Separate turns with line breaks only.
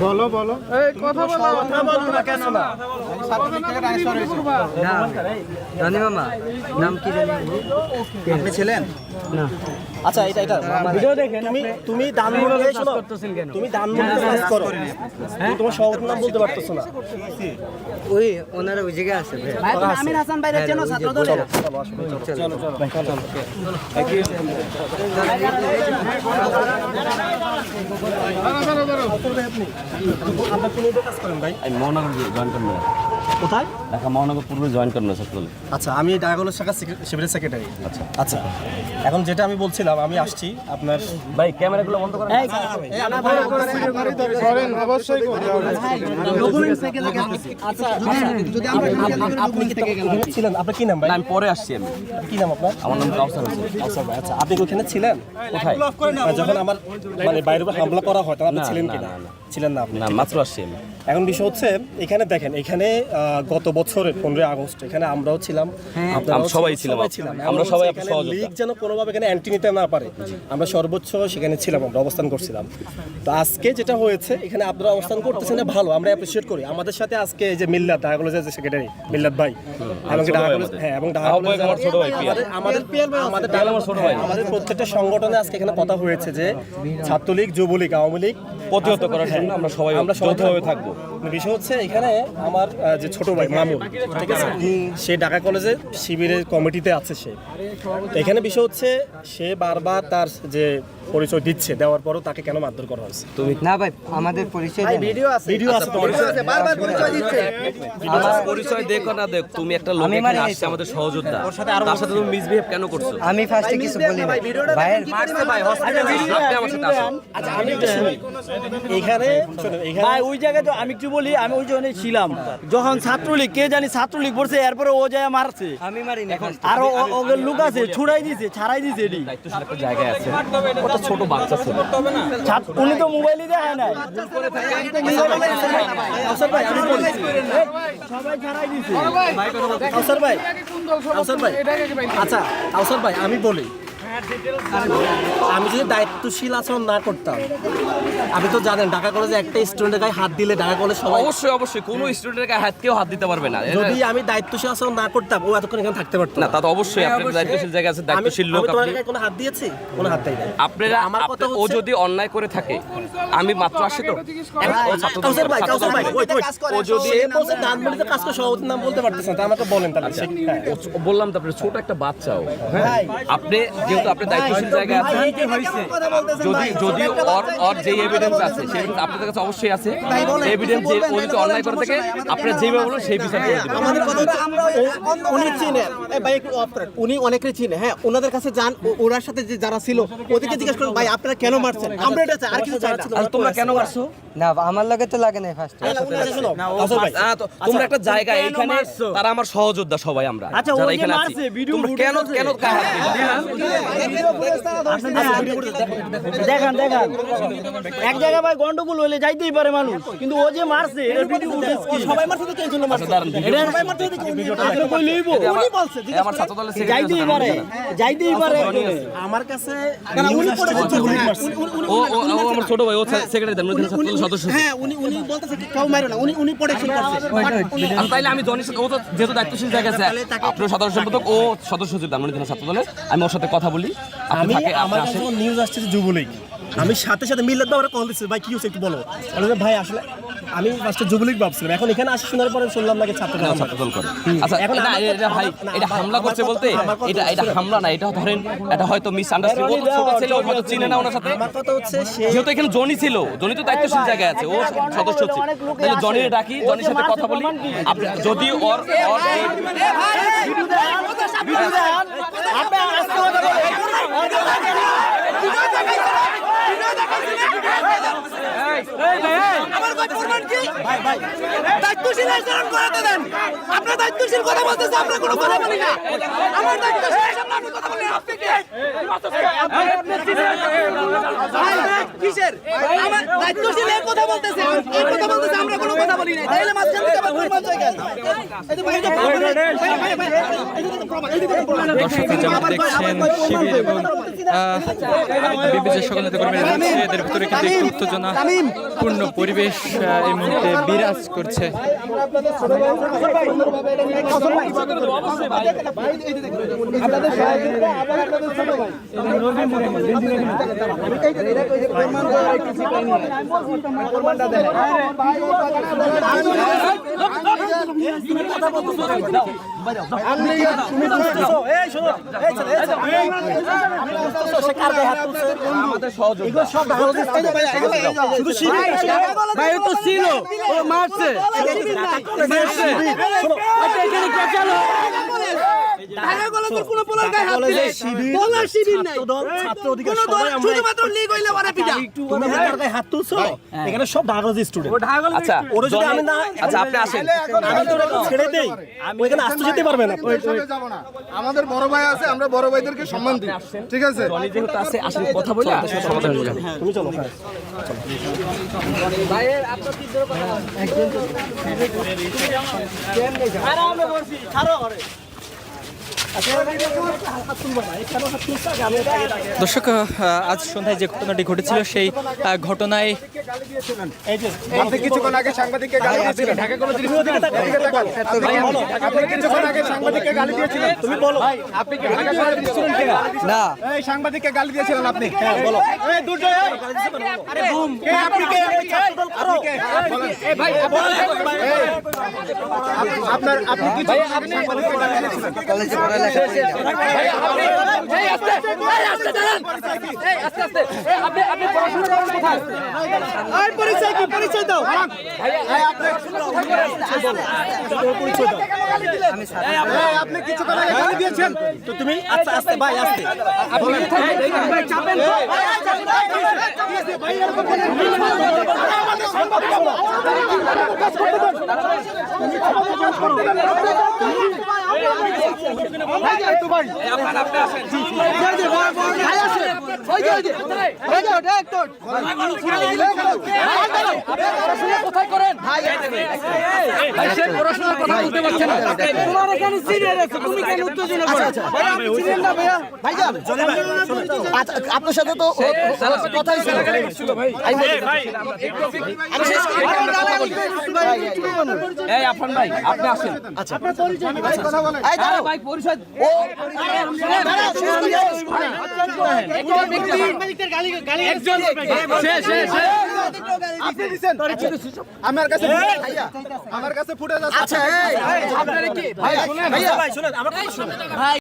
বলো বলো, এই কথা বলো না কেন না?
জানি মামা নাম কি জানি
আপনি ছিলেন
না।
আচ্ছা এটা
ভিডিও দেখেন
তুমি ধানমন্ডি
কাজ করতেছেন কেন?
তুমি ধানমন্ডি কাজ করো, তুমি তোমার সভাপতির নাম বলতে পারতেছো না।
ওই ওনারা ওই জায়গায় আছে ভাই।
আমির হাসান ভাইয়ের জন্য ছাত্র দলের
আপনার কোন কাজ করেন ভাই?
আমি মহানগর জয়েন করবো,
কোথায়?
ঢাকা মহানগর পূর্বে জয়েন করবো ছাত্রদল।
আচ্ছা, আমি ঢাকা কলেজ শাখা শিবিরের সেক্রেটারি।
আচ্ছা
আচ্ছা, এখন যেটা আমি বলছিলাম, আমি আসছি আপনার
ভাই ক্যামেরাগুলো বন্ধ করেন।
করেন, অবশ্যই করতে হবে।
আপনি ছিলেন, আপনার কি নাম ভাই?
না, আমি পরে আসছি। আমি
কি নাম আপনার?
আমার নাম কাউসার হোসেন।
আচ্ছা ভাই, আচ্ছা, আপনি ওখানে ছিলেন
কোথায়?
যখন আমার মানে বাইরে হামলা করা হয়, তখন আপনি
না,
ছিলেন
না,
কিনা?
না, না।
ছিলেন না আপনি?
না, মাত্র আসছি আমি।
এখন বিষয় হচ্ছে, এখানে দেখেন, এখানে গত বছরের 15 আগস্ট এখানে আমরাও ছিলাম, আপনারাও
আমরা সবাই ছিলাম। আমরা সবাই আপনার সহযোদ্ধা।
লীগ যেন কোনোভাবে এখানে অ্যান্টি নিতে না পারে, আমরা সর্বোচ্চ সেখানে ছিলাম, আমরা অবস্থান করছিলাম। তো আজকে যেটা হয়েছে, এখানে আপনারা অবস্থান করতেছেন না, ভালো, আমরা অ্যাপ্রিসিয়েট করি। আমাদের সাথে আজকে এই যে মিল্লাত, ঢাকা কলেজের যে সেক্রেটারি মিল্লাত ভাই, এবং ঢাকা কলেজ, হ্যাঁ, এবং ঢাকা কলেজ
আমার ছোট ভাই,
আমাদের প্রত্যেকটা সংগঠনে আজকে এখানে কথা হয়েছে যে ছাত্রলীগ, যুবলীগ, আওয়ামী লীগ
প্রতিহত করার জন্য আমরা সবাই যৌথভাবে থাকবো।
বিষয় হচ্ছে, এখানে আমার যে ছোট ভাই মামুন, ঠিক আছে, সে ঢাকা কলেজে শিবিরের কমিটিতে আছে। সে এখানে বিষয় হচ্ছে, সে বারবার তার যে পরিচয় দিচ্ছে, দেওয়ার পরও তাকে কেন মারধর করা হয়েছে?
তুমি না ভাই, আমাদের পরিচয় দেন।
ভিডিও আছে তোমার?
বারবার পরিচয় দিচ্ছে।
আমার পরিচয় দেখো না দেখ, তুমি একটা লোক
আমি
এখানে
মারি
আসছে আমাদের সহযোদ্ধা, তার সাথে তুমি মিসবিহেভ কেন করছো?
আমি ফার্স্টে কিছু বলি না ভাইয়ের।
আপনি আমার সাথে আসুন।
আচ্ছা, আমি একটু শুনি। এখানে শোনেন, এখানে
ভাই ওই জায়গায় তো আমি একটু বলি, আমি ওই জন্য ছিলাম যখন ছাত্রলীগ, কে জানি ছাত্রলীগ পড়ছে, এরপরে ও যায় মারছে,
আমি মারি না এখন।
আর ওদের লোক আছে ছুড়াই দিছে, ছাড়াই দিছে। এটি
দায়িত্বশীল একটা জায়গায় আছে, কত ছোট বাচ্চা ছিল।
উনি তো মোবাইলই দেখায় নাই,
কাউসার ভাই, আমি বলি,
সবাই ছাড়াই দিছে।
কাউসার ভাই, আচ্ছা কাউসার ভাই, আমি বলি, আমি যদি দায়িত্বশীল আচরণ না করতাম, আপনি তো জানেন ঢাকা কলেজে একটা স্টুডেন্টের গায়ে হাত দিলে ঢাকা কলেজ সবাই,
অবশ্যই অবশ্যই কোনো স্টুডেন্টের গায়ে কেউ হাত দিতে পারবে না।
যদি আমি দায়িত্বশীল আচরণ না করতাম, ও এতক্ষণ এখানে থাকতে পারতো
না, তা তো অবশ্যই আপনার দায়িত্বশীল জায়গা আছে, দায়িত্বশীল লোক।
আমি তোমার
আপনি
গায়ে কোনো হাত দিয়েছি? কোনো হাত দেই নাই।
আপনারা
আমার কথা
ও
হচ্ছে,
যদি অন্যায় করে থাকে, আমি মাত্র আসছি তো।
কাউসার ভাই, wait,
ও যদি
সে বলছে ধানমন্ডিতে কাজ করে সভাপতির নাম বলতে পারতেছেন, তা আমাকে বলেন তাহলে। হ্যাঁ।
বললাম তারপরে ছোট একটা বাচ্চাও, হ্যাঁ, আপনি যেহেতু আপনি দায়িত্বশীল জায়গায় আছেন, যদি ওর যে এভিডেন্স আছে, সেই evidence আপনাদের কাছে অবশ্যই আছে। এভিডেন্স যে ও যদি অন্যায় করে থাকে, আপনারা যেভাবে বলুন সেই বিচার করে দিবেন।
আমাদের কথা হচ্ছে, উনি চিনেন, ভাই একটু অফ করেন, উনি অনেকেই চিনে, হ্যাঁ, ওনাদের কাছে যান, ওনার সাথে যে যারা ছিল ওদেরকে জিজ্ঞেস করুন, ভাই আপনারা কেন মারছেন, আমরা এটা চাই, আর কিছু চাই না।
আর তোমরা কেন মারছো?
না আমার লগে তো লাগে না ফার্স্টে।
শোনো, কাউসার ভাই,
তোমরা একটা জায়গা, এইখানে তারা আমার সহযোদ্ধা সবাই, আমরা
আচ্ছা, ও
যারা
যে
এখানে আছি,
মারছে, ভিডিও
তোমরা
ফুটেজ
কেন
আছে।
কেন গায়ে হাত দিলা?
দেখান দেখান, এক জায়গায় ভাই গন্ডগোল হলে যাইতেই পারে মানুষ, কিন্তু ও যে মারছে এর ভিডিও ফুটেজ কি? সবাই মারছে তো কেন জন্য মারছে?
দাঁড়ান,
এটা সবাই মারছে তো কেন? আপনি কই লইবো? উনি বলছে
এই আমার ছাত্রদলের
যাইতেই পারে, যাইতেই পারে।
আমার কাছে
উনি পড়েছে
ও আমার ছোট ভাই, ও সেক্রেটারি ধানমন্ডি ছাত্রদলের সদস্য।
হ্যাঁ, উনি বলতেছে কি কেউ মারো না, উনি প্রোটেকশন করছে।
আর তাইলে আমি জনির সাথে, ও তো যেহেতু দায়িত্বশীল জায়গা আছে, আপনার সাধারণ সম্পাদক, ও সদস্য সচিব ধানমন্ডি ছাত্রদলের, আমি ওর সাথে কথা বলি। আপনি থাকে,
আমার
আপনি
কাছে
আসেন।
নিউজ আসছে যে যুবলীগ, আমি সাথে সাথে মিল্লাত বাবার কল দিচ্ছি, ভাই কি হচ্ছে একটু বলো। বলে ভাই আসলে আমি ফার্স্টে যুবলীগ ভাবছিলাম, এখন এখানে আসি শোনার পরে শুনলাম নাকি
ছাত্রদল করে। আচ্ছা,
এখন
না,
আমার
এটা ভাই,
না,
এটা হামলা করছে বলতে, এটা হামলা না, এটা ধরেন এটা হয়তো মিসআন্ডারস্ট্যান্ডিং। ও তো ছোট ছেলে, ও হয়তো চিনে না ওনার সাথে।
আমার কথা হচ্ছে,
যেহেতু এখানে জনি ছিল, জনি তো দায়িত্বশীল জায়গায় আছে, ও সদস্য ছিল, তাহলে জনির ডাকি, জনির সাথে কথা বলি। আপনি যদি ওর
দায়িত্বশীল আচরণ করাতে দেন, আপনার দায়িত্বশীল কথা বলতেছে, আমরা কোনো কথা বলি না, আমার দায়িত্বশীল কিসের আমার দায়িত্বশীল এই কথা বলতেছে আমরা কোনো কথা বলি নাই তাইলে মাঝখান থেকে আবার প্রমাণ চাই কেন এই তো ভাই
দর্শকরা যেমন দেখছেন শিবির এবং বিবেচের সকল নেতাকর্মীরা যাচ্ছে, এদের ভিতরে কিন্তু একটি উত্তেজনাপূর্ণ পরিবেশ এই মুহূর্তে বিরাজ করছে।
আমাদের সহযোগী
ভাই ও তো ছিল, ও মারছে
ঢাকা কলেজের কোনো পোলার গায়ে হাত দিলে পোলার শিবির নাই
ছাত্র অধিকার সবাই আমরা
শুধুমাত্র লিগ হইলে ওরা পিটা
তুমি আমার গায়ে হাত তুলছো এখানে সব ঢাকা কলেজের স্টুডেন্ট
আচ্ছা
ওরা যদি আমি না
আচ্ছা আপনি আসেন
আমি তো ওরা ছেড়ে দেই ওইখানে আসতে যেতে পারবে না
যাব না। আমাদের বড় ভাই আছে, আমরা বড় ভাইদেরকে সম্মান দিই, ঠিক আছে?
রনি যেহেতু আছে আসেন কথা বলে আপনার সাথে সমাধান হয়ে যাবে।
তুমি চলো
দর্শক, আজ সন্ধ্যায় যে ঘটনাটি ঘটেছিল সেই ঘটনায়
আপনি কিছুক্ষণ আগে সাংবাদিককে গালি দিয়েছিলেন। ঢাকা কলেজের আপনি কিছুক্ষণ আগে সাংবাদিককে গালি দিয়েছিলেন। তুমি বলো আপনি কি ঢাকা কলেজের স্টুডেন্ট কিনা?
না,
এই সাংবাদিককে গালি দিয়েছিলেন আপনি? হ্যাঁ বলো। এই দুর্জয় আরে বুম কে আপনি কে আপনি কে এই ভাই আপনার আপনি কিছু আপনি সাংবাদিককে গালি দিয়েছিলেন।
কলেজে পড়ালেখা করি না।
পরিচয় কি পরিচয় দাও
আপনি কিছুক্ষণ আগে গালি দিয়েছেন।
তো তুমি আচ্ছা আস্তে ভাই আস্তে
কোথায় করেন পড়াশোনার কথা বলতে পারছেন না।
তোমার এখানে সিনিয়র আছে তুমি কেন উত্তেজনা করো ভাই আমি ছিলেন না ভাইয়া ভাইজান আচ্ছা আপনার সাথে তো কথাই ছিল ভাই আমি শেষ করি
এই আফান ভাই আপনি আসেন। আচ্ছা
আপনার পরিচয় কি ভাই? কথা বলেন।
এই দাঁড়াও
ভাই পরিচয়
ও দাঁড়াও শেষ করি
একজন
আপনি দিছেন আমার কাছে আমার কাছে ফুটেজ আছে।
আচ্ছা এই
আপনারা কি ভাই শুনেন
ভাই শুনেন আমার কথা শুনেন